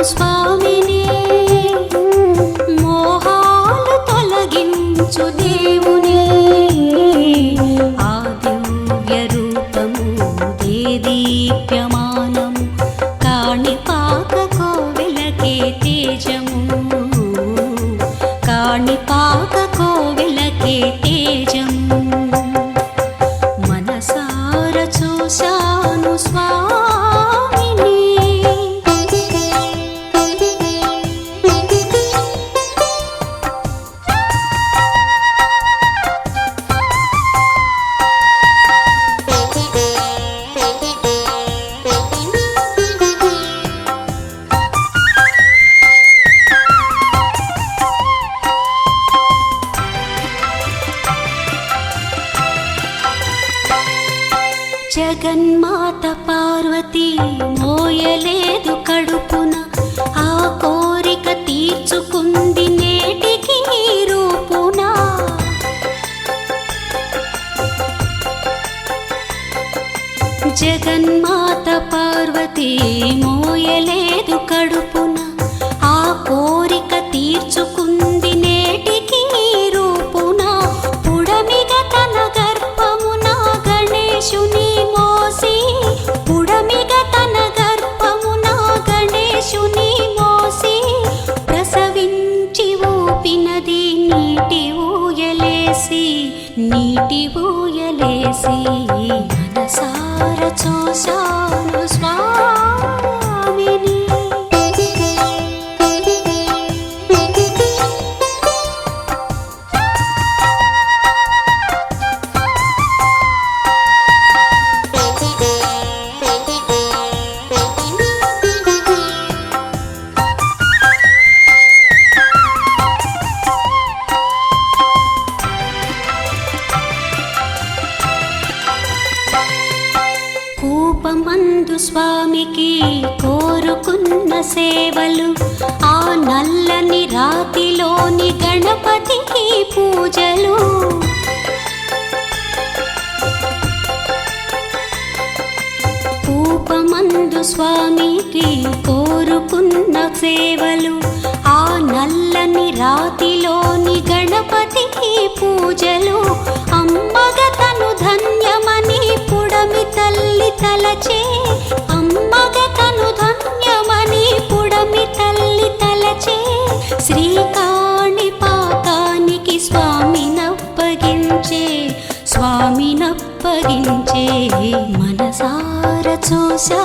స్వామిని మోహాలు తొలగించు దేవుని ఆ దివ్య రూపము దేదీప్యమానము కాణిపాక కోవెలకే తేజము కాణిపాక కోవెలకే తేజము మనసార చూశాను స్వామిని జగన్మాత పార్వతి మోయలేదు కడుపున ఆ కోరిక తీర్చుకుంది నేటికి రూపున జగన్మాత పార్వతి మోయలేదు కడుపున ఆ కోరిక తీర్చుకుంది నేటికి రూపున పుడమిగ తన గర్భమున గణేశుని మోసి పుడమిగ తన గర్భమున గణేశుని మోసి ప్రసవించి ఊపినది నీటి ఊయలేసి మనసార చూశాను స్వామిని కూపమందు స్వామికి కోరుకున్న సేవలు ఆ నల్లని రాతిలోని గణపతికి పూజలు కూపమందు స్వామికి కోరుకున్న సేవలు ఆ నల్లని రాతిలోని గణపతికి పూజలు అమ్మగ తను ధన్యమని పుడమి తల్లి తలచే అమ్మగ తను ధన్యమని పుడమి తల్లి తలచే శ్రీకాణిపాకానికి స్వామినప్పగించే మనసార చూశా